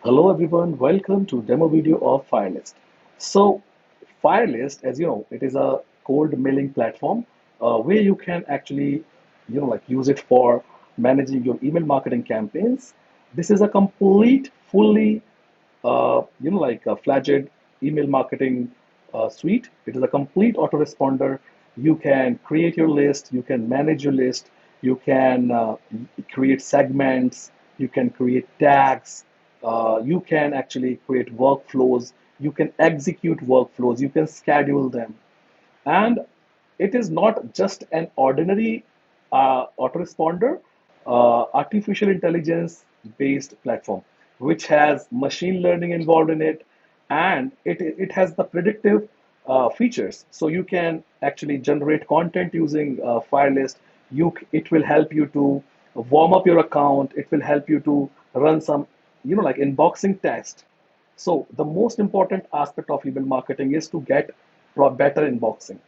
Hello everyone, welcome to demo video of FireList. So FireList, as you know, it is a cold mailing platform where you can actually, use it for managing your email marketing campaigns. This is a complete, fully, a fledged email marketing suite. It is a complete autoresponder. You can create your list, you can manage your list, you can create segments, you can create tags, you can actually create workflows, you can execute workflows, you can schedule them. And it is not just an ordinary autoresponder, artificial intelligence based platform, which has machine learning involved in it, and it has the predictive features. So you can actually generate content using FireList. It will help you to warm up your account. It will help you to run some, like inboxing test. So the most important aspect of email marketing is to get better inboxing.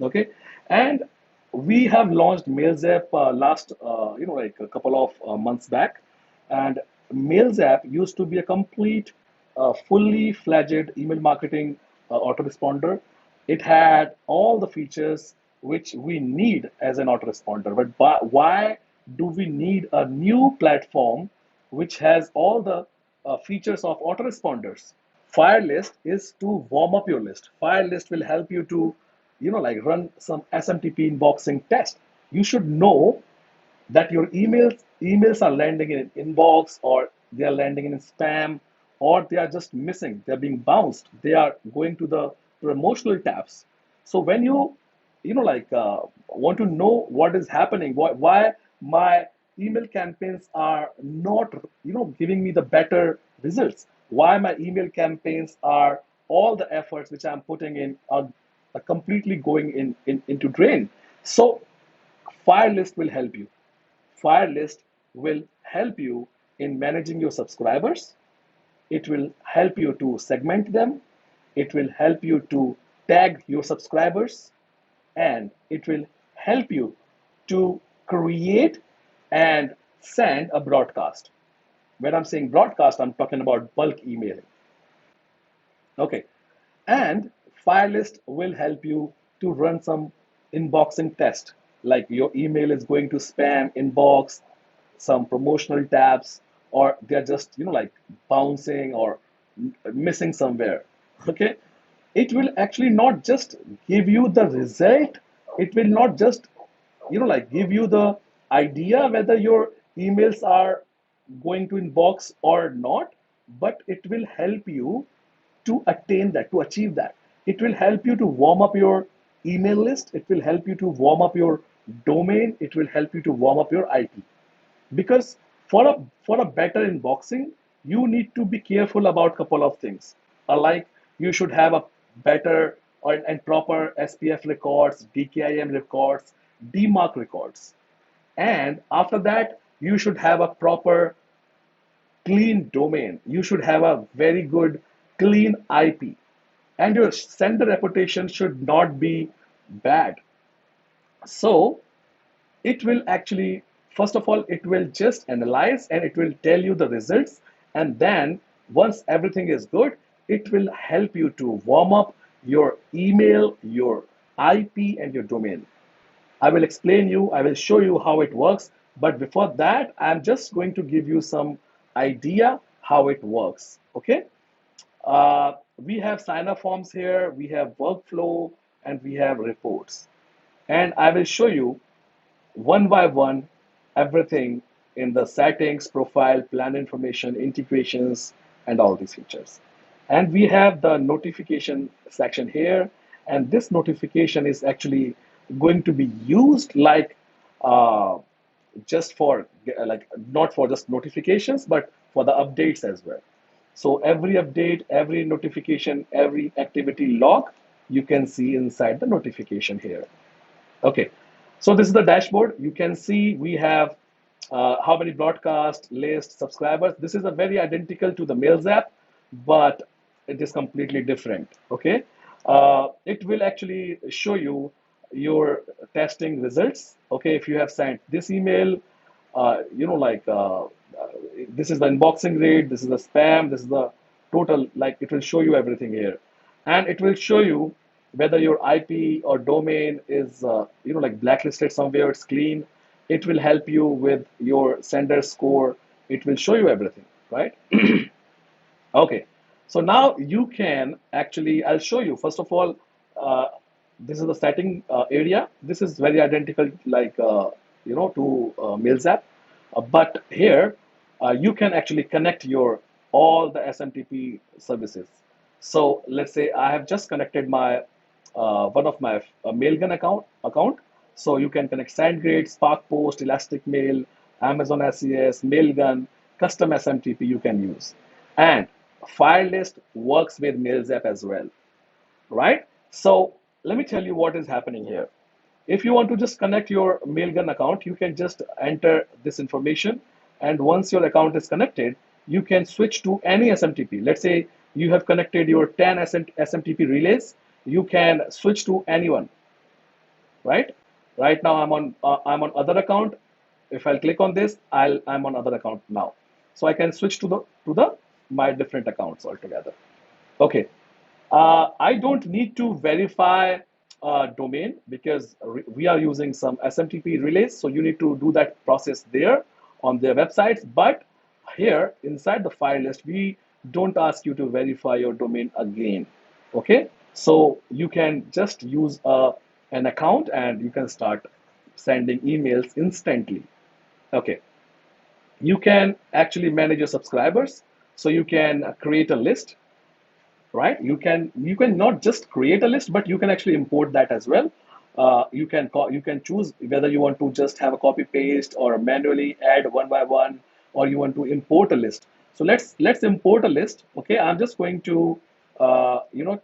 Okay, and we have launched MailZap last, like a couple of months back, and MailZap used to be a complete, fully fledged email marketing autoresponder. It had all the features which we need as an autoresponder. But why do we need a new platform which has all the features of autoresponders? FireList is to warm up your list. FireList will help you to, run some SMTP inboxing test. You should know that your emails are landing in an inbox, or they are landing in spam, or they are just missing. They're being bounced. They are going to the promotional tabs. So when want to know what is happening, why my email campaigns are not giving me the better results, why my email campaigns are, all the efforts which I'm putting in are completely going into drain. So FireList will help you. FireList will help you in managing your subscribers. It will help you to segment them. It will help you to tag your subscribers, and it will help you to create and send a broadcast. When I'm saying broadcast, I'm talking about bulk emailing. Okay. And FireList will help you to run some inboxing test, like your email is going to spam inbox, some promotional tabs, or they're just, bouncing or missing somewhere. Okay. It will actually not just give you the result, it will not just, give you the idea whether your emails are going to inbox or not, but it will help you to attain that, to achieve that. It will help you to warm up your email list. It will help you to warm up your domain. It will help you to warm up your IP. Because for a better inboxing, you need to be careful about a couple of things. Like you should have a better and proper SPF records, DKIM records, DMARC records. And after that, you should have a proper clean domain. You should have a very good clean IP. And your sender reputation should not be bad. So it will actually, first of all, it will just analyze and it will tell you the results. And then once everything is good, it will help you to warm up your email, your IP, and your domain. I will explain you, I will show you how it works. But before that, I'm just going to give you some idea how it works. Okay. We have sign up forms here, we have workflow, and we have reports. And I will show you one by one everything in the settings, profile, plan information, integrations, and all these features. And we have the notification section here. And this notification is actually going to be used like uh, just for like not for just notifications, but for the updates as well. So every update, every notification, every activity log, you can see inside the notification here. Okay, so this is the dashboard. You can see we have how many broadcast, list, subscribers. This is a very identical to the Mails app, but it is completely different. Okay, it will actually show you your testing results. Okay, if you have sent this email, this is the inboxing rate, this is the spam, this is the total, like it will show you everything here. And it will show you whether your IP or domain is, like blacklisted somewhere, it's clean. It will help you with your sender score. It will show you everything, right? Okay, so now you can actually, I'll show you. First of all, uh, this is the setting area. This is very identical, like, to Mails app. But here, you can actually connect your all the SMTP services. So let's say I have just connected my one of my Mailgun account. So you can connect SendGrid, Spark Post, Elastic Mail, Amazon SES, Mailgun, custom SMTP you can use. And FireList works with Mails app as well, right? So let me tell you what is happening here. If you want to just connect your Mailgun account, you can just enter this information. And once your account is connected, you can switch to any SMTP. Let's say you have connected your 10 SMTP relays. You can switch to anyone, right? Right now I'm on other account. If I'll click on this, I'm on other account now. So I can switch to the my different accounts altogether. Okay. I don't need to verify domain because we are using some SMTP relays. So you need to do that process there on their websites. But here inside the file list, we don't ask you to verify your domain again. Okay. So you can just use an account and you can start sending emails instantly. Okay. You can actually manage your subscribers. So you can create a list, right? You can not just create a list, but you can actually import that as well. You can choose whether you want to just have a copy paste or manually add one by one, or you want to import a list. So let's import a list. Okay, I'm just going to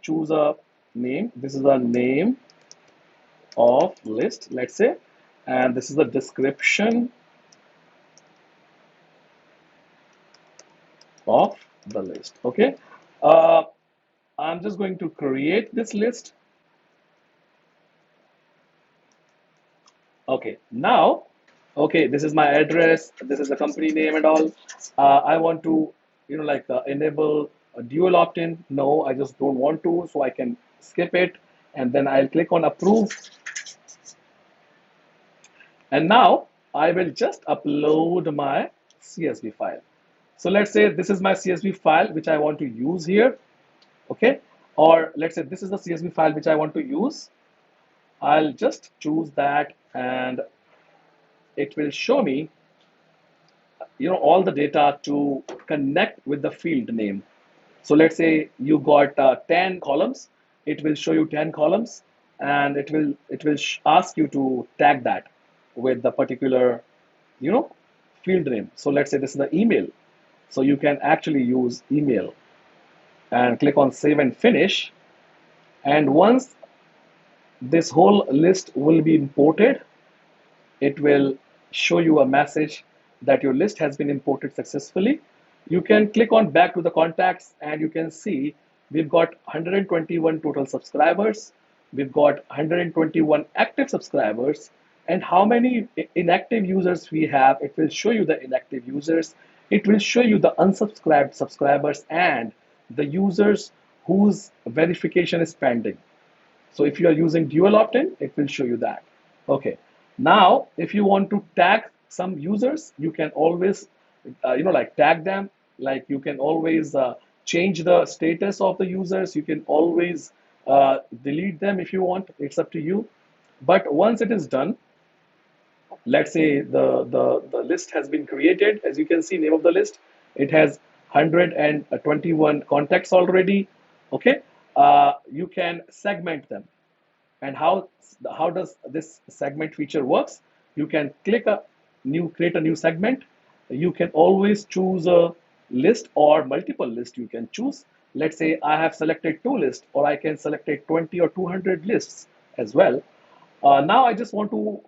choose a name. This is a name of list, let's say, and this is the description of the list. Okay. uh, I'm just going to create this list. Okay, now, okay, this is my address, this is the company name and all. I want to, enable a dual opt-in. No, I just don't want to, so I can skip it. And then I'll click on approve. And now I will just upload my CSV file. So let's say this is my CSV file, which I want to use here. Okay. Or let's say this is the CSV file which I want to use. I'll just choose that and it will show me all the data to connect with the field name. So let's say you got 10 columns. It will show you 10 columns, and it will ask you to tag that with the particular you know field name. So let's say this is the email. So you can actually use email and click on save and finish. And once this whole list will be imported, it will show you a message that your list has been imported successfully. You can click on back to the contacts and you can see we've got 121 total subscribers. We've got 121 active subscribers, and how many inactive users we have. It will show you the inactive users. It will show you the unsubscribed subscribers and the users whose verification is pending. So if you are using dual opt-in, it will show you that. Okay. Now, if you want to tag some users, you can always, tag them. Like you can always change the status of the users. You can always delete them if you want. It's up to you. But once it is done, let's say the list has been created. As you can see, name of the list, it has 121 contacts already. Okay. You can segment them. And how does this segment feature works? You can create a new segment. You can always choose a list or multiple lists you can choose. Let's say I have selected two lists, or I can select 20 or 200 lists as well. Now I just want to,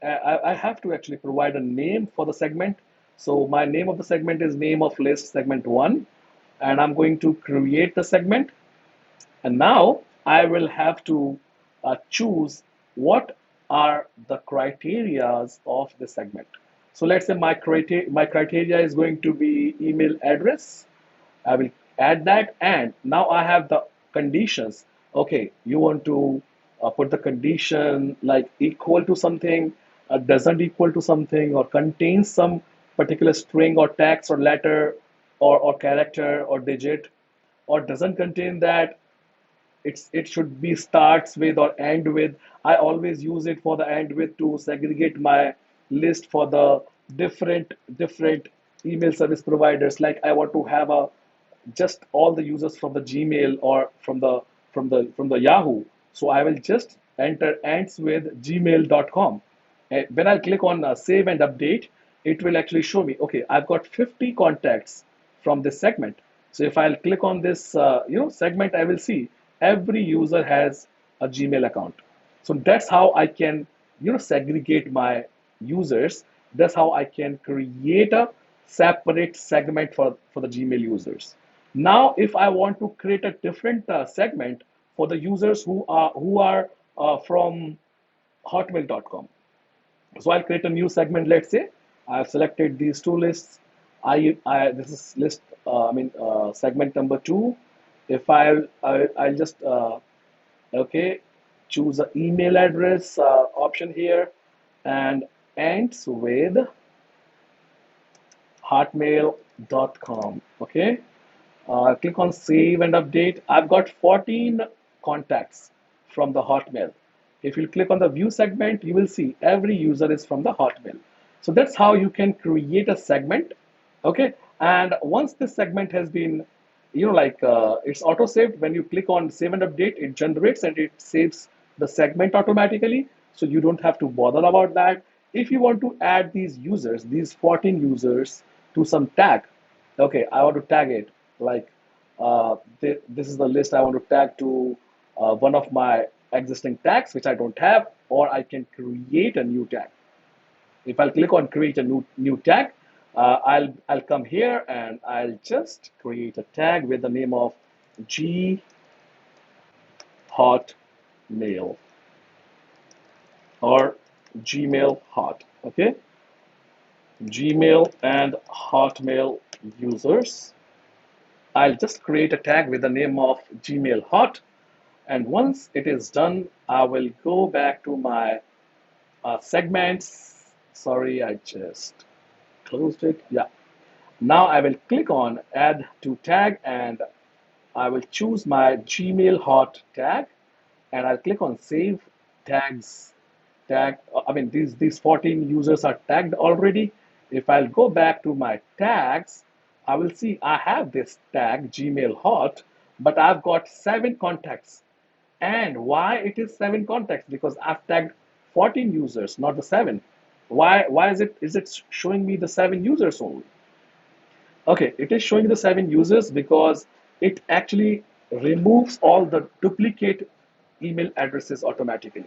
I have to actually provide a name for the segment. So my name of the segment is name of list segment one, and I'm going to create the segment. And now I will have to choose what are the criterias of the segment. So let's say my criteria is going to be email address. I will add that, and now I have the conditions. Okay, you want to put the condition like equal to something, doesn't equal to something, or contains some particular string or text or letter or character or digit, or doesn't contain that. It should be starts with or end with. I always use it for the end with to segregate my list for the different email service providers. Like I want to have a just all the users from the Gmail or from the Yahoo. So I will just enter ends with gmail.com. And when I click on save and update, it will actually show me, okay, I've got 50 contacts from this segment. So if I'll click on this segment, I will see every user has a Gmail account. So that's how I can segregate my users. That's how I can create a separate segment for the Gmail users. Now, if I want to create a different segment for the users who are from hotmail.com, so I'll create a new segment. Let's say I've selected these two lists. I this is list. Segment number two. If I'll just okay, choose an email address option here, and ends with hotmail.com. Okay, click on save and update. I've got 14 contacts from the Hotmail. If you click on the view segment, you will see every user is from the Hotmail. So that's how you can create a segment. Okay. And once this segment has been, it's auto saved. When you click on save and update, it generates and it saves the segment automatically. So you don't have to bother about that. If you want to add these users, these 14 users to some tag, okay, I want to tag it like this is the list I want to tag to one of my existing tags which I don't have, or I can create a new tag. If I'll click on create a new tag, I'll come here and I'll just create a tag with the name of G Hotmail or Gmail Hot. Okay, Gmail and Hotmail users. I'll just create a tag with the name of Gmail Hot. And once it is done, I will go back to my segments. Sorry, I just closed it. Yeah. Now I will click on add to tag and I will choose my Gmail Hot tag and I'll click on save tags. These 14 users are tagged already. If I'll go back to my tags, I will see I have this tag Gmail Hot, but I've got 7 contacts. And why it is 7 contacts? Because I've tagged 14 users, not the 7. Why is it showing me the 7 users only? Okay, it is showing the 7 users because it actually removes all the duplicate email addresses automatically.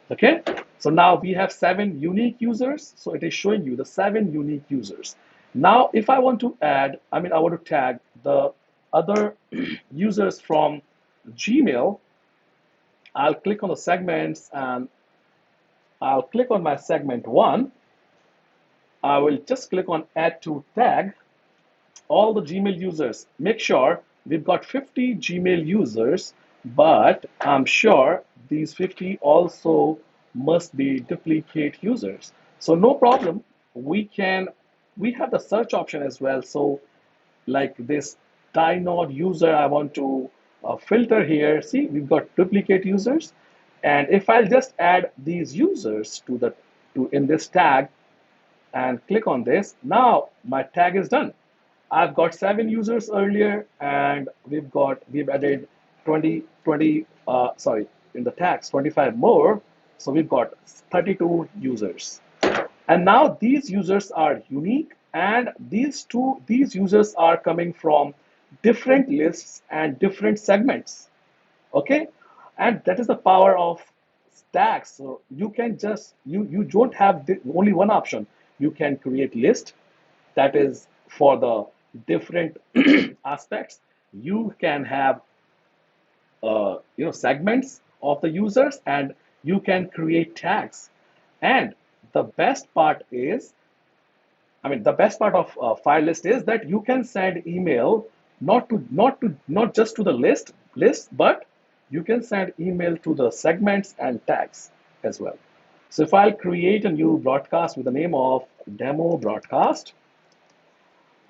Okay, so now we have 7 unique users. So it is showing you the 7 unique users. Now, if I want to add, I want to tag the other users from Gmail, I'll click on the segments and I'll click on my segment 1. I will just click on add to tag all the Gmail users. Make sure we've got 50 Gmail users, but I'm sure these 50 also must be duplicate users. So no problem. We have the search option as well. So like this dynode user, I want to filter here. See, we've got duplicate users. And if I'll just add these users to in this tag and click on this, now my tag is done. I've got 7 users earlier, and we've added 20 sorry, in the tags 25 more. So we've got 32 users. And now these users are unique, and these users are coming from different lists and different segments. Okay, and that is the power of stacks. So you can just you don't have only one option. You can create list that is for the different aspects. You can have segments of the users, and you can create tags. And the best part is I mean, the best part of FireList is that you can send email not just to the list, but you can send email to the segments and tags as well. So if I'll create a new broadcast with the name of demo broadcast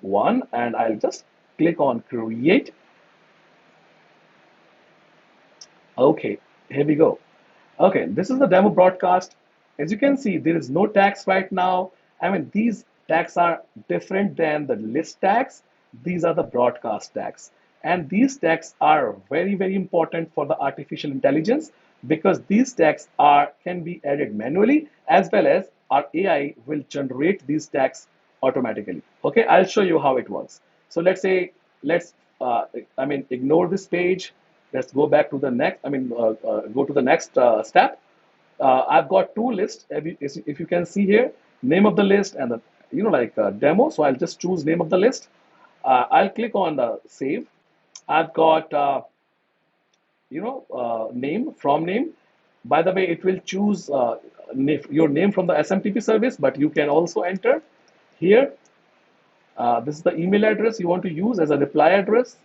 one, and I'll just click on create. Okay, here we go. Okay, this is the demo broadcast. As you can see, there is no tags right now. I mean, these tags are different than the list tags. These are the broadcast tags. And these tags are very, very important for the artificial intelligence because these tags are can be added manually as well as our AI will generate these tags automatically. Okay, I'll show you how it works. So let's say, let's, ignore this page. Let's go back to the next, go to the next step. I've got two lists. If you can see here, name of the list and the, demo. So I'll just choose name of the list. I'll click on the save. I've got, name from name. By the way, it will choose your name from the SMTP service, but you can also enter here. This is the email address you want to use as a reply address.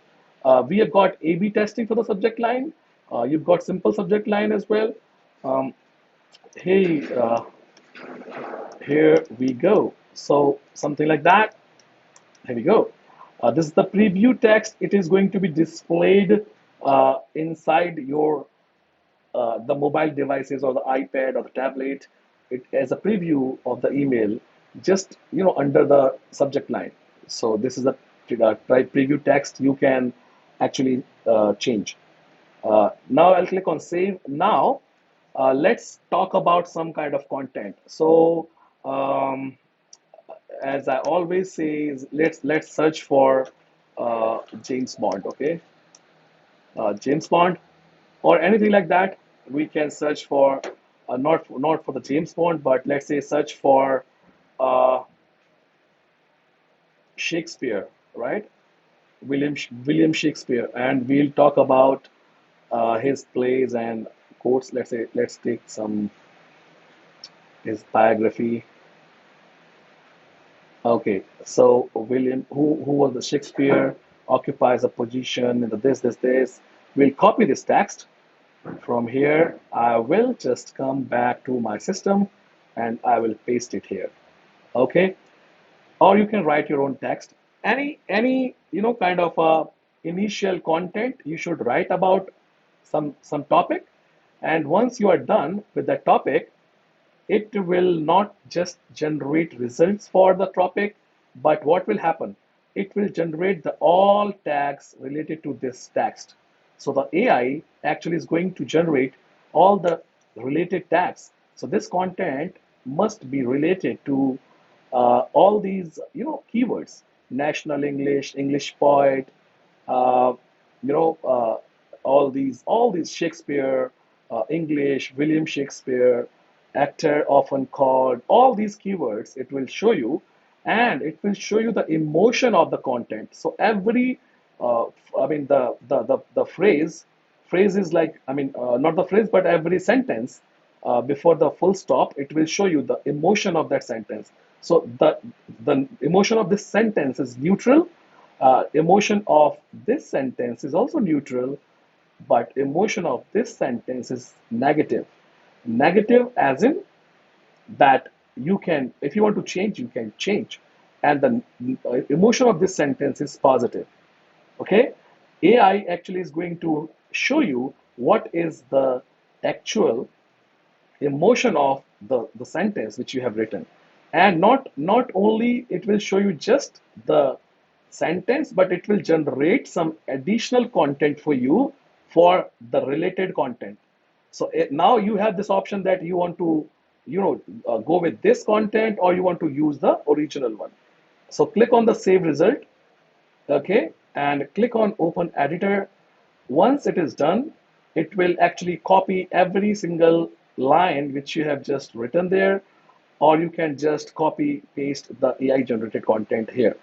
We have got A/B testing for the subject line. You've got simple subject line as well. Um, hey, here we go. So something like that. Here we go. This is the preview text. It is going to be displayed inside your the mobile devices or the iPad or the tablet. It as a preview of the email, just under the subject line. So this is a preview text you can actually change. Now I'll click on save. Now let's talk about some kind of content. So um, as I always say, let's search for James Bond. Okay, James Bond or anything like that. We can search for not for the James Bond, but let's say search for uh, Shakespeare, right? William Shakespeare, and we'll talk about his plays and quotes. Let's take some his biography. Okay, so William, who was the Shakespeare, occupies a position in the this. We'll copy this text from here. I will just come back to my system and I will paste it here. Okay, or you can write your own text. Any kind of initial content you should write about some topic, and once you are done with that topic, it will not just generate results for the topic, but what will happen? It will generate the all tags related to this text. So the AI actually is going to generate all the related tags. So this content must be related to all these keywords: national English, English poet, uh, you know uh, all these Shakespeare, English, William Shakespeare, actor often called, all these keywords it will show you, and it will show you the emotion of the content. So every I mean the phrase is like, not the phrase but every sentence before the full stop, it will show you the emotion of that sentence. So the emotion of this sentence is neutral. Emotion of this sentence is also neutral, but emotion of this sentence is negative. Negative as in that you can, if you want to change, you can change. And the emotion of this sentence is positive. Okay? AI actually is going to show you what is the actual emotion of the sentence which you have written. And not only it will show you just the sentence, but it will generate some additional content for you for the related content. So now you have this option that you want to go with this content or you want to use the original one. So click on the save result. Okay, and click on open editor. Once it is done, it will actually copy every single line which you have just written there, or you can just copy paste the AI generated content here.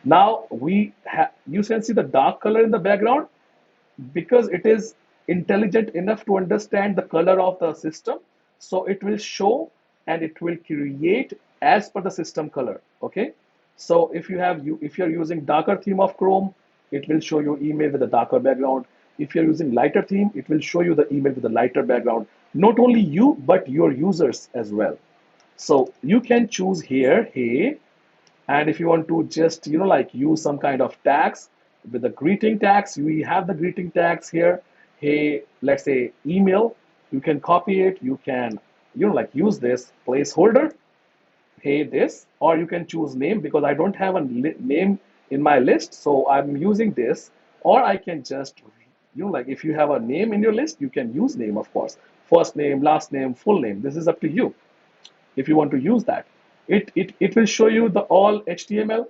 Now we have, you can see the dark color in the background because it is intelligent enough to understand the color of the system. So it will show and it will create as per the system color. Okay, So if you're using darker theme of Chrome, it will show you email with a darker background. If you're using lighter theme, it will show you the email with a lighter background. Not only you, but your users as well. So you can choose here, hey, and if you want to just, like use some kind of tags with the greeting tags, we have the greeting tags here. Hey, let's say email, you can copy it. You can, like use this placeholder, hey this, or you can choose name because I don't have a name in my list, so I'm using this. Or I can just, like if you have a name in your list, you can use name, of course, first name, last name, full name. This is up to you if you want to use that. It will show you the all HTML.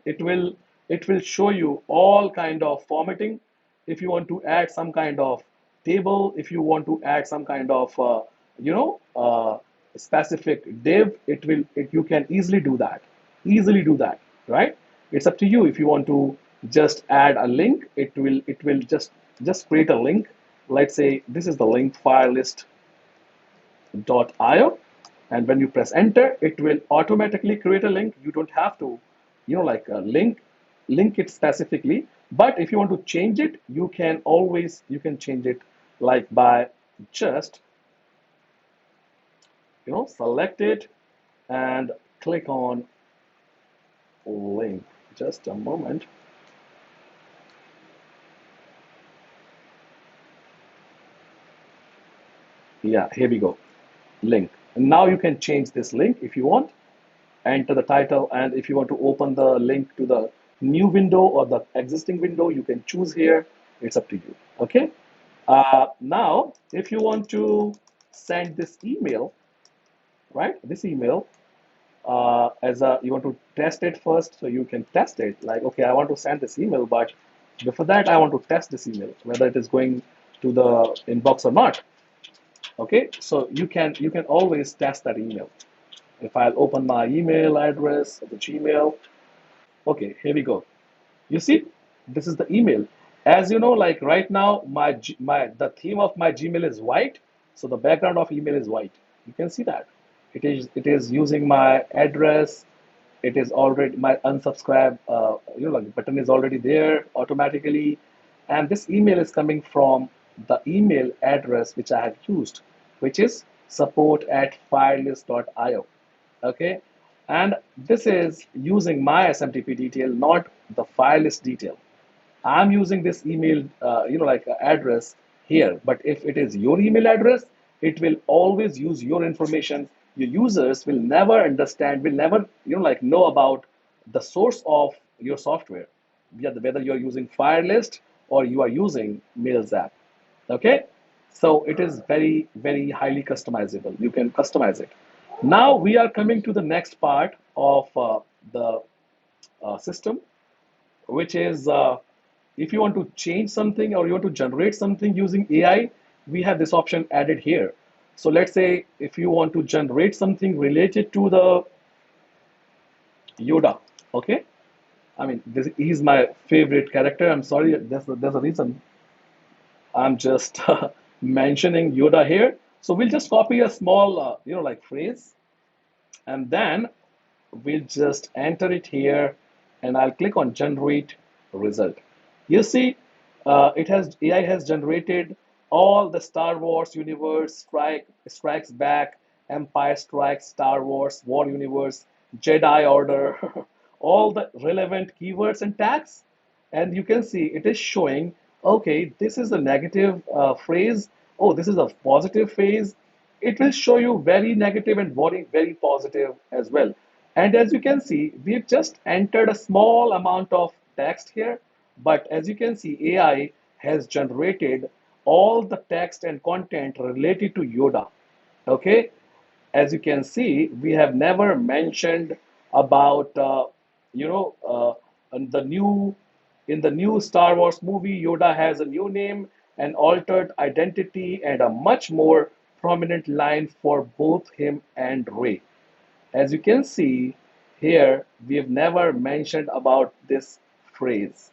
It will show you all kind of formatting. If you want to add some kind of table, if you want to add some kind of specific div, you can easily do that, right? It's up to you. If you want to just add a link, it will just create a link. Let's say this is the link, firelist.io, and when you press enter, it will automatically create a link. You don't have to, like link it specifically. But if you want to change it, you can change it, like by just, select it and click on link. Just a moment. Yeah, here we go. Link. And now you can change this link if you want. Enter the title, and if you want to open the link to the new window or the existing window, you can choose here. It's up to you. Okay. Now, if you want to send this email, right? This email, as a you want to test it first, so you can test it. Like, okay, I want to send this email, but before that, I want to test this email whether it is going to the inbox or not. Okay, so you can always test that email. If I'll open my email address, the Gmail. Okay, here we go. You see, this is the email. As you know, like right now, the theme of my Gmail is white, so the background of email is white. You can see that. It is using my address. It is already my unsubscribe. Like button is already there automatically, and this email is coming from the email address which I have used, which is support@firelist.io. Okay, and this is using my SMTP detail, not the file list detail. I'm using this email, like address here. But if it is your email address, it will always use your information. Your users will never understand, will never, like know about the source of your software, whether you're using FireList or you are using MailZap. Okay, so it is very, very highly customizable. You can customize it. Now we are coming to the next part of the system, which is if you want to change something or you want to generate something using AI, we have this option added here. So let's say if you want to generate something related to the Yoda, okay? I mean, he's my favorite character. I'm sorry, there's a reason I'm just mentioning Yoda here. So we'll just copy a small, like phrase, and then we'll just enter it here, and I'll click on generate result. You see, AI has generated all the Star Wars universe, Strikes Back, Empire Strikes, Star Wars, War Universe, Jedi Order, all the relevant keywords and tags. And you can see it is showing, okay, this is a negative phrase. Oh, this is a positive phrase. It will show you very negative and very positive as well. And as you can see, we've just entered a small amount of text here, but as you can see, AI has generated all the text and content related to Yoda. Okay, as you can see, we have never mentioned about you know and the new in the new Star Wars movie, Yoda has a new name, an altered identity, and a much more prominent line for both him and Rey. As you can see here, we have never mentioned about this phrase.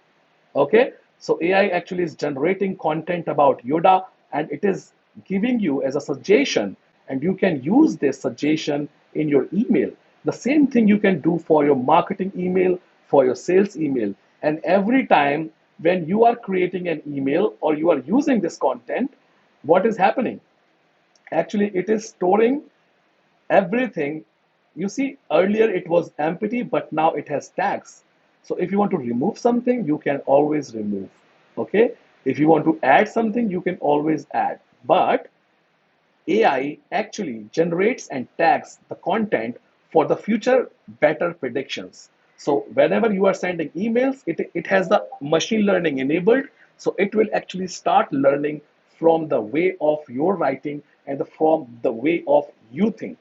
Okay, so AI actually is generating content about Yoda, and it is giving you as a suggestion, and you can use this suggestion in your email. The same thing you can do for your marketing email, for your sales email. And every time when you are creating an email or you are using this content, what is happening? Actually, it is storing everything. You see, earlier it was empty, but now it has tags. So if you want to remove something, you can always remove. Okay. If you want to add something, you can always add. But AI actually generates and tags the content for the future better predictions. So whenever you are sending emails, it has the machine learning enabled. So it will actually start learning from the way of your writing and from the way of you think.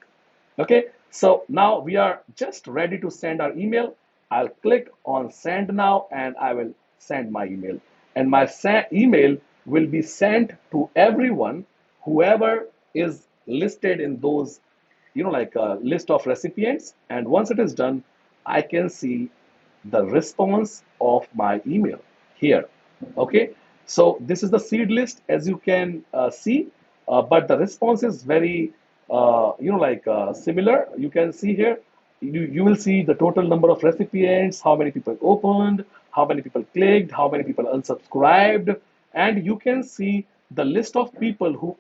Okay, so now we are just ready to send our email. I'll click on send now and I will send my email. And my email will be sent to everyone, whoever is listed in those, like a list of recipients. And once it is done, I can see the response of my email here. Okay, so this is the seed list, as you can see, but the response is very similar. You can see here, you will see the total number of recipients, how many people opened, how many people clicked, how many people unsubscribed, and you can see the list of people who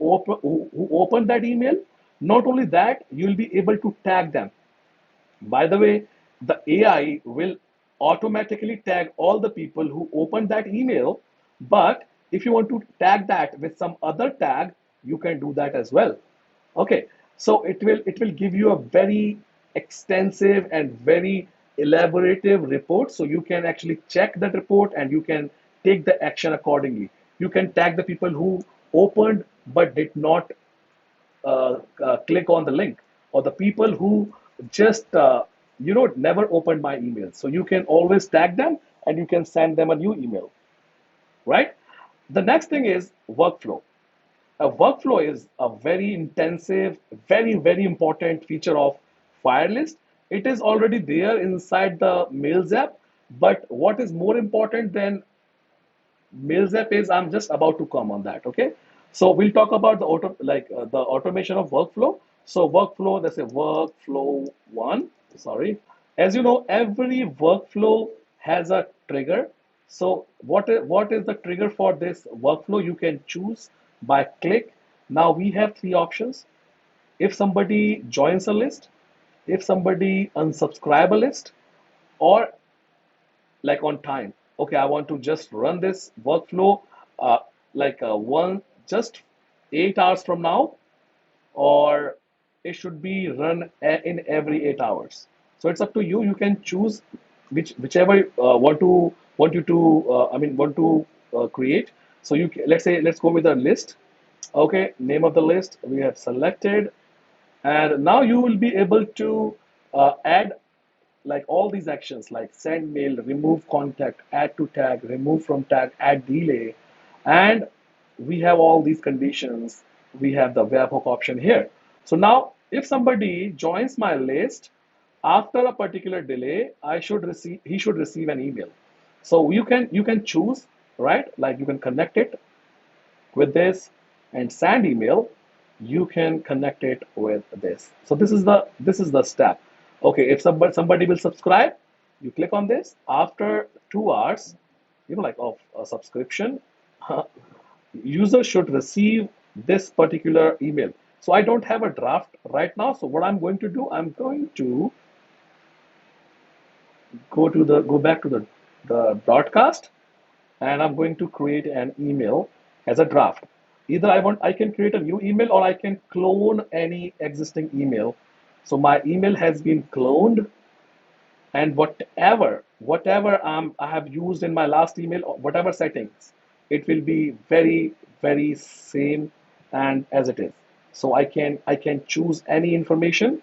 opened that email. Not only that, you will be able to tag them. By the way, the AI will automatically tag all the people who opened that email. But if you want to tag that with some other tag, you can do that as well. Okay, so it will give you a very extensive and very elaborative report. So you can actually check that report and you can take the action accordingly. You can tag the people who opened but did not click on the link, or the people who just never opened my email. So you can always tag them and you can send them a new email, right? The next thing is workflow. A workflow is a very intensive, very important feature of FireList. It is already there inside the Mails app, but what is more important than Mails app is, I'm just about to come on that. Okay, so we'll talk about the automation of workflow. So workflow, let's say workflow one. Sorry, as you know, every workflow has a trigger. So what is the trigger for this workflow? You can choose by click. Now we have three options. If somebody joins a list, if somebody unsubscribe a list, or like on time. Okay, I want to just run this workflow uh, one just 8 hours from now, or it should be run in every 8 hours. So it's up to you. You can choose whichever want you to want to create. So let's go with a list. Okay, name of the list we have selected, and now you will be able to add like all these actions like send mail, remove contact, add to tag, remove from tag, add delay, and we have all these conditions. We have the webhook option here. So now if somebody joins my list after a particular delay, he should receive an email. So you can choose, right? Like you can connect it with this, and send email, you can connect it with this. So this is the step. Okay, if somebody will subscribe, you click on this. After 2 hours, like of a subscription, user should receive this particular email. So I don't have a draft right now. So what I'm going to do, I'm going to go back to the broadcast, and I'm going to create an email as a draft. Either I can create a new email, or I can clone any existing email. So my email has been cloned, and whatever I have used in my last email, or whatever settings, it will be very same and as it is. So I can choose any information,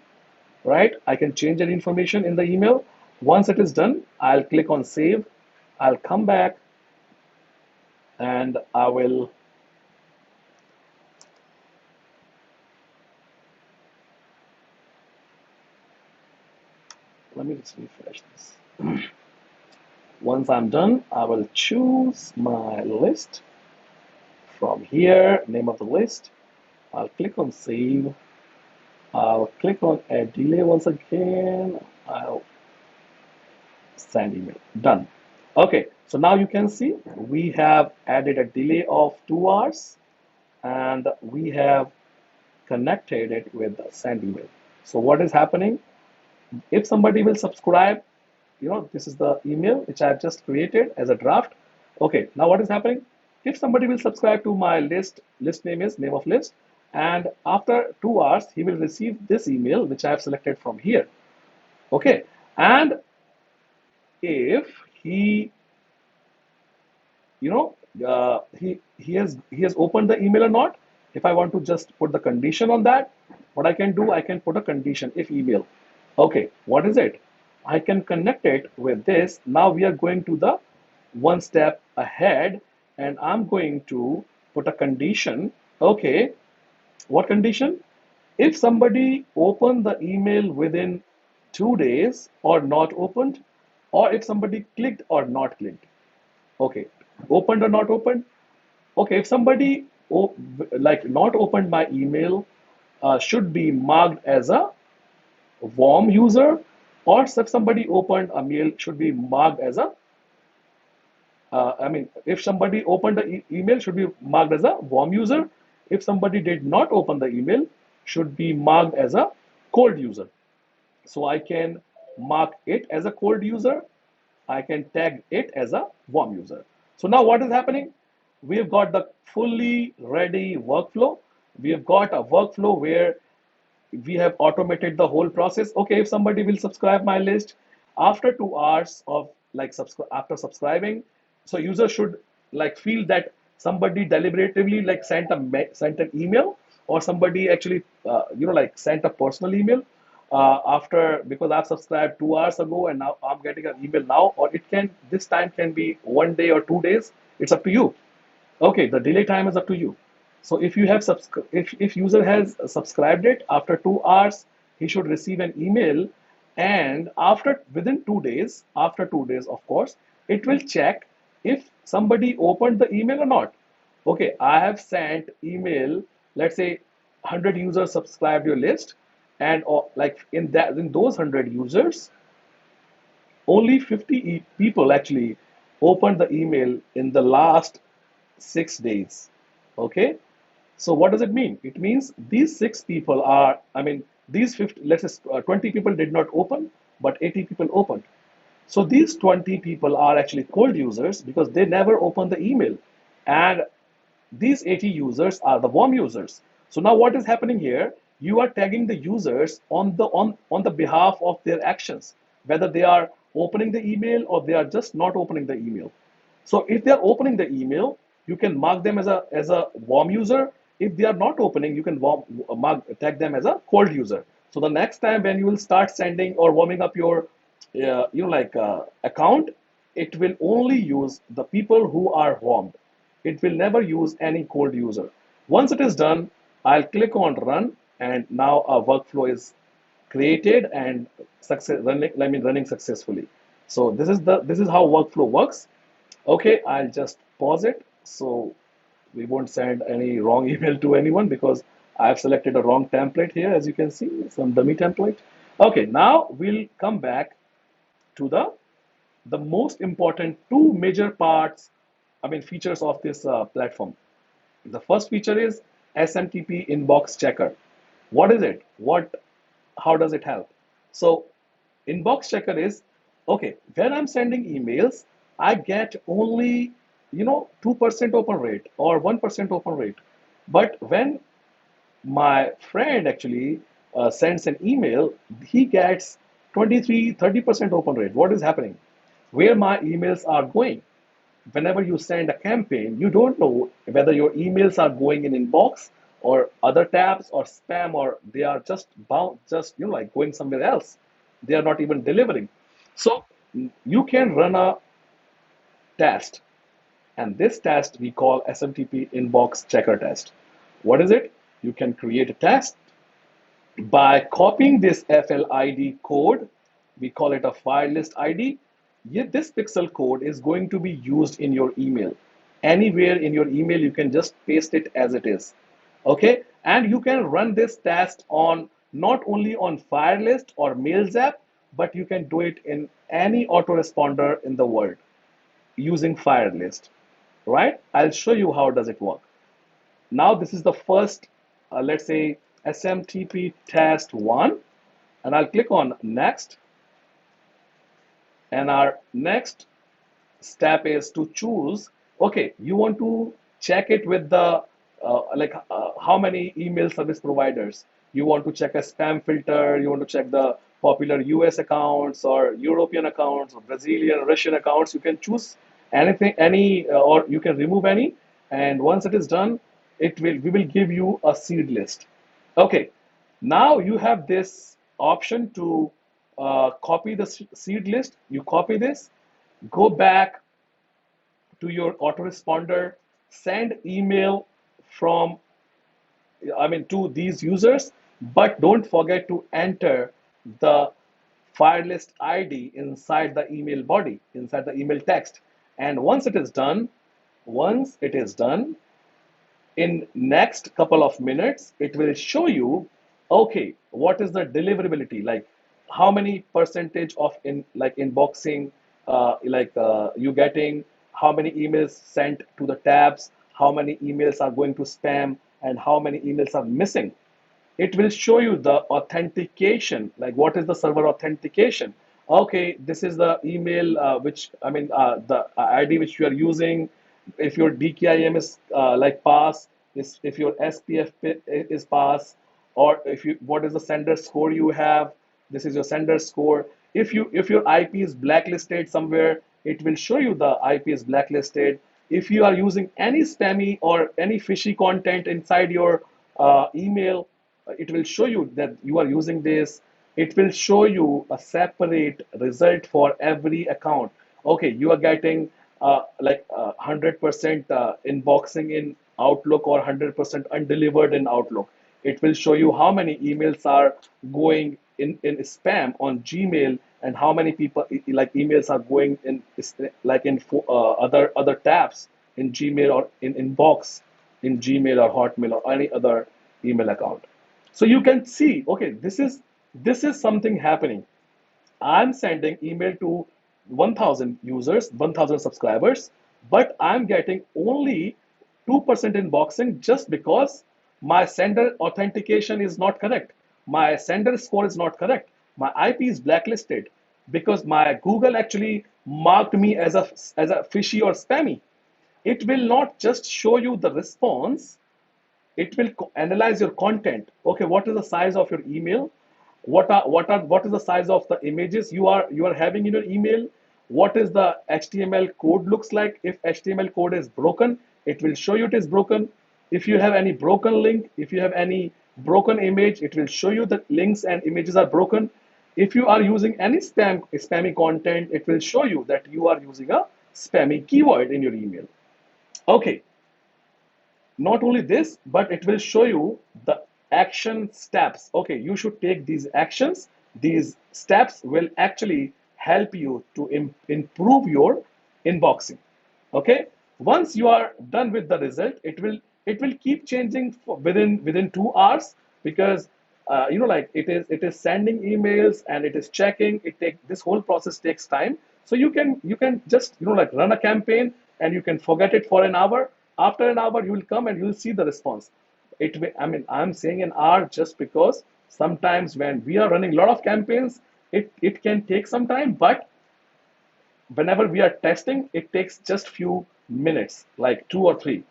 right? I can change any information in the email. Once it is done, I'll click on save. I'll come back and I will let me just refresh this. Once I'm done, I will choose my list from here, name of the list. I'll click on save, I'll click on add delay once again. I'll send email. Done. Okay, so now you can see we have added a delay of 2 hours and we have connected it with the send email. So what is happening? If somebody will subscribe, this is the email which I've just created as a draft. Okay, now what is happening? If somebody will subscribe to my list name is name of list, and after 2 hours, he will receive this email which I have selected from here. Okay, and if he, he has opened the email or not. If I want to just put the condition on that, what I can do, I can put a condition if email. Okay, what is it? I can connect it with this. Now we are going to the one step ahead, and I'm going to put a condition. Okay, what condition? If somebody opened the email within 2 days or not opened, or if somebody clicked or not clicked. Okay, opened or not opened. Okay, if somebody like not opened my email, should be marked as a warm user, or if somebody opened a mail should be marked as a if somebody opened the email should be marked as a warm user. If somebody did not open the email, should be marked as a cold user. So I can mark it as a cold user. I can tag it as a warm user. So now what is happening? We've got the fully ready workflow. We have got a workflow where we have automated the whole process. Okay, if somebody will subscribe my list after 2 hours of like after subscribing, so user should like feel that somebody deliberatively like sent an email, or somebody actually like sent a personal email after, because I've subscribed 2 hours ago and now I'm getting an email now, or it can, this time can be 1 day or 2 days. It's up to you. Okay, the delay time is up to you. So if you have if user has subscribed it after 2 hours, he should receive an email, and after within 2 days, after 2 days, of course, it will check if somebody opened the email or not. Okay, I have sent email. Let's say 100 users subscribed your list, and like in those 100 users, only 50 people actually opened the email in the last 6 days. Okay, so what does it mean? It means these 6 people are, these 50, let's say 20 people did not open, but 80 people opened. So these 20 people are actually cold users because they never opened the email. And these 80 users are the warm users. So now what is happening here? You are tagging the users on the behalf of their actions, whether they are opening the email or they are just not opening the email. So if they are opening the email, you can mark them as a warm user. If they are not opening, you can tag them as a cold user. So the next time when you will start sending or warming up your account, it will only use the people who are warmed. It will never use any cold user. Once it is done, I'll click on run, and now our workflow is created and running successfully. So this is how workflow works. Okay, I'll just pause it so we won't send any wrong email to anyone, because I've selected a wrong template here, as you can see, some dummy template. Okay, now we'll come back to the most important two major parts, features of this platform. The first feature is SMTP inbox checker. What is it? How does it help? So inbox checker is, okay, when I'm sending emails, I get only 2% open rate or 1% open rate. But when my friend actually sends an email, he gets 23-30% open rate. What is happening? Where my emails are going? Whenever you send a campaign, you don't know whether your emails are going in inbox or other tabs or spam, or they are just bound, just like going somewhere else. They are not even delivering. So you can run a test, and this test we call SMTP inbox checker test. What is it? You can create a test by copying this FLID code. We call it a FireList ID. Yet this pixel code is going to be used in your email. Anywhere in your email, you can just paste it as it is. Okay, and you can run this test on not only on FireList or Mails app, but you can do it in any autoresponder in the world using FireList, right? I'll show you how does it work. Now this is the first, let's say SMTP test one, and I'll click on next. And our next step is to choose, okay, you want to check it with the how many email service providers. You want to check a spam filter, you want to check the popular US accounts or European accounts or Brazilian, Russian accounts. You can choose anything, any, or you can remove any. And once it is done, we will give you a seed list. Okay, now you have this option to copy the seed list. You copy this, go back to your autoresponder, send email from, to these users, but don't forget to enter the FireList ID inside the email body, inside the email text. And once it is done, in next couple of minutes, it will show you, okay, what is the deliverability, like how many percentage of inboxing you getting, how many emails sent to the tabs, how many emails are going to spam, and how many emails are missing. It will show you the authentication, like what is the server authentication. Okay, this is the email the ID which you are using. If your DKIM is pass, if your SPF is pass, or if you, what is the sender score you have, this is your sender score. If your IP is blacklisted somewhere, it will show you the IP is blacklisted. If you are using any spammy or any fishy content inside your email, it will show you that you are using this. It will show you a separate result for every account. Okay, you are getting 100% inboxing in Outlook or 100% undelivered in Outlook. It will show you how many emails are going in spam on Gmail, and how many people emails are going in other tabs in Gmail or in inbox in Gmail or Hotmail or any other email account. So you can see, okay, this is something happening. I'm sending email to 1,000 users, 1,000 subscribers, but I'm getting only 2% inboxing just because my sender authentication is not correct. My sender score is not correct. My IP is blacklisted because my Google actually marked me as a fishy or spammy. It will not just show you the response, it will analyze your content. Okay, what is the size of your email? What is the size of the images you are having in your email? What is the HTML code looks like? If HTML code is broken, it will show you it is broken. If you have any broken link, if you have any broken image, it will show you that links and images are broken. If you are using any spammy content, it will show you that you are using a spammy keyword in your email. Okay, not only this, but it will show you the action steps. Okay, you should take these actions. These steps will actually help you to improve your inboxing. Okay, once you are done with the result, it will keep changing within 2 hours, because it is sending emails and it is checking. This whole process takes time. So you can just run a campaign, and you can forget it for an hour. After an hour, you will come and you will see the response. I'm saying an hour just because sometimes when we are running a lot of campaigns, it can take some time, but whenever we are testing, it takes just few minutes, like 2 or 3.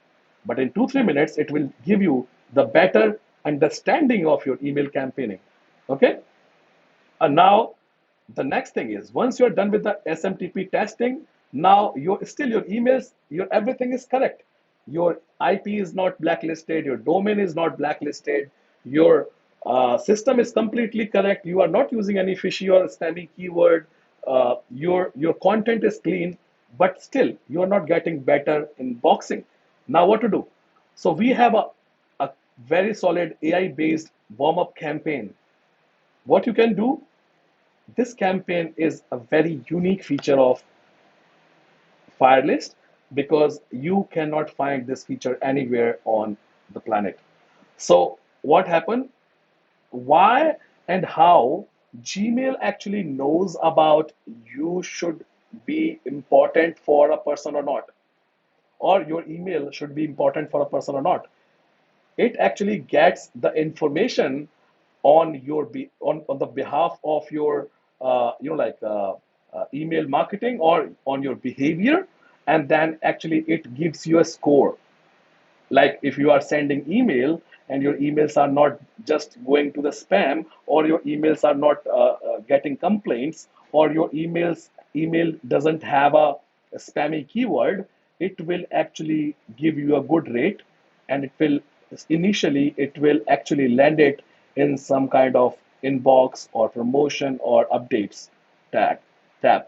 But in 2-3 minutes, it will give you the better understanding of your email campaigning. Okay. And now the next thing is, once you're done with the SMTP testing, now your emails, your everything is correct. Your IP is not blacklisted, your domain is not blacklisted, your system is completely correct. You are not using any fishy or spammy keyword. Your content is clean, but still you are not getting better in boxing. Now what to do? So we have a very solid AI based warm up campaign. What you can do, this campaign is a very unique feature of FireList, because you cannot find this feature anywhere on the planet. So what happened? why and how Gmail actually knows about you should be important for a person or not, or your email should be important for a person or not. It actually gets the information on on the behalf of your email marketing or on your behavior, and then actually it gives you a score. Like if you are sending email and your emails are not just going to the spam, or your emails are not getting complaints, or your email doesn't have a spammy keyword, it will actually give you a good rate, and it will actually land it in some kind of inbox or promotion or updates tag tab.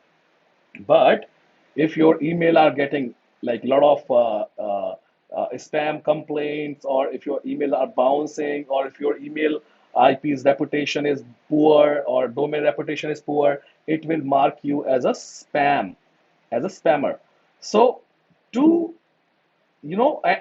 But if your email are getting like a lot of spam complaints, or if your email are bouncing, or if your email IP's reputation is poor or domain reputation is poor, it will mark you as a as a spammer. So to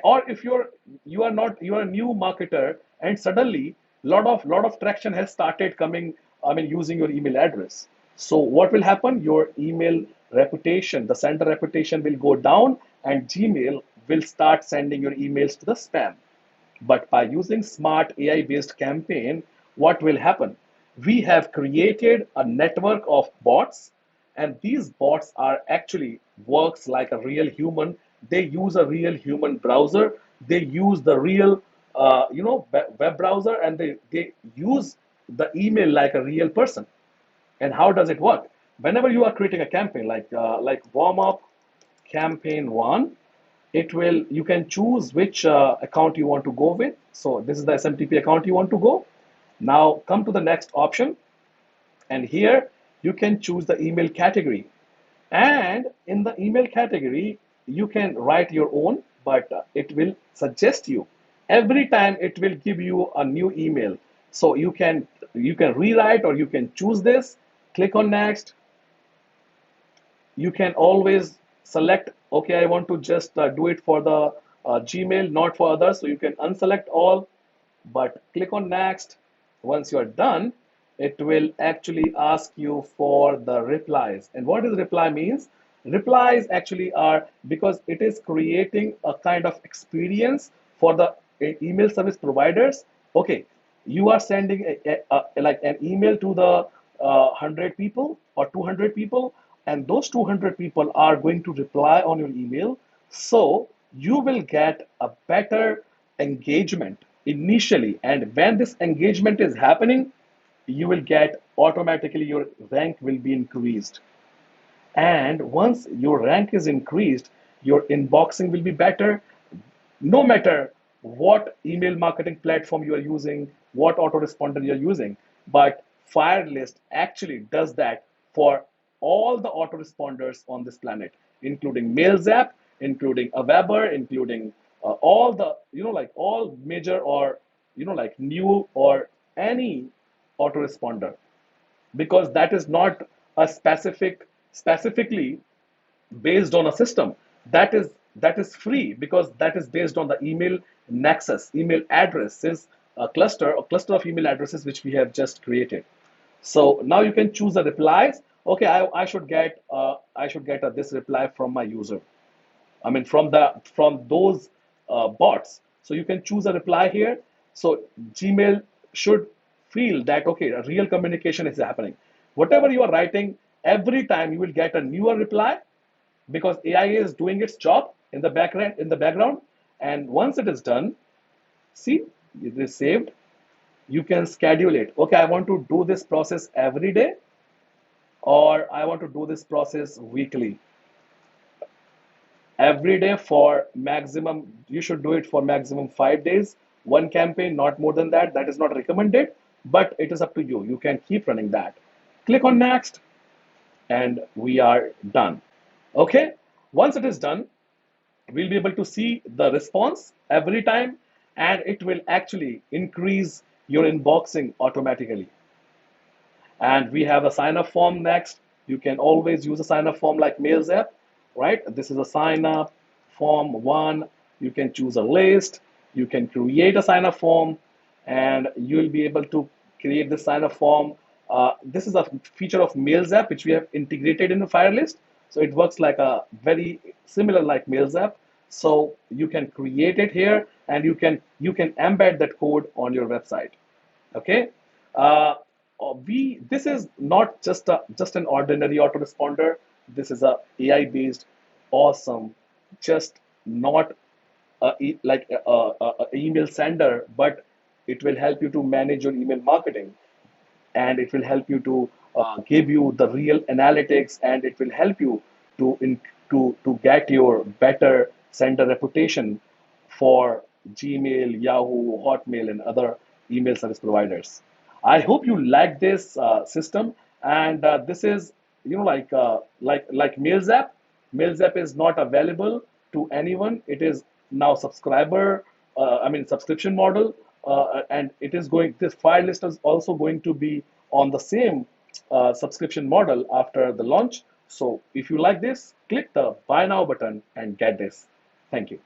or if you are not, you are a new marketer, and suddenly lot of traction has started coming, I mean, using your email address. So what will happen? Your email reputation, the sender reputation will go down, and Gmail will start sending your emails to the spam. But by using smart AI based campaign, what will happen? We have created a network of bots, and these bots are actually works like a real human. They use a real human browser. They use the real web browser, and they use the email like a real person. And how does it work? Whenever you are creating a campaign like warm up campaign one, it will, you can choose which account you want to go with. So this is the SMTP account you want to go. Now come to the next option, and here you can choose the email category. And in the email category, you can write your own, but it will suggest you every time. It will give you a new email. So you can rewrite, or you can choose this. Click on next. You can always select, okay, I want to just do it for the Gmail, not for others. So you can unselect all, but click on next. Once you're done, it will actually ask you for the replies. And what does reply means? Replies actually are, because it is creating a kind of experience for the email service providers. Okay, you are sending like an email to the 100 people or 200 people, and those 200 people are going to reply on your email. So you will get a better engagement initially, and when this engagement is happening, you will get automatically, your rank will be increased. And once your rank is increased, your inboxing will be better, no matter what email marketing platform you are using, what autoresponder you're using. But FireList actually does that for all the autoresponders on this planet, including MailZap, including Aweber, including all the, like all major, or, like new, or any autoresponder, because that is not a specifically based on a system. That is free, because that is based on the email nexus, email addresses, a cluster of email addresses which we have just created. So now you can choose the replies. Okay, I should get this reply from my user, I mean, from those bots. So you can choose a reply here. So Gmail should feel that, okay, a real communication is happening. Whatever you are writing, every time you will get a newer reply, because AI is doing its job in the background. And once it is done, see, it is saved. You can schedule it. Okay, I want to do this process every day, or I want to do this process weekly. Every day for maximum, you should do it for maximum 5 days. One campaign, not more than that. That is not recommended, but it is up to you. You can keep running that. Click on next, and we are done. Okay, once it is done, we'll be able to see the response every time, and it will actually increase your inboxing automatically. And we have a sign up form next. You can always use a sign up form like MailZap, right? This is a sign up form one. You can choose a list. You can create a sign up form, and you'll be able to create the sign up form. This is a feature of Mails app which we have integrated in the FireList. So it works like a very similar like Mails app. So you can create it here, and you can embed that code on your website. Okay. We This is not just an ordinary autoresponder. This is a AI based, awesome, just not like a email sender, but it will help you to manage your email marketing, and it will help you to give you the real analytics, and it will help you to to get your better sender reputation for Gmail, Yahoo, Hotmail, and other email service providers. I hope you like this system, and this is like Mails app. Mails app is not available to anyone. It is now subscription model, and it is going. This file list is also going to be on the same subscription model after the launch. So if you like this, click the buy now button and get this. Thank you.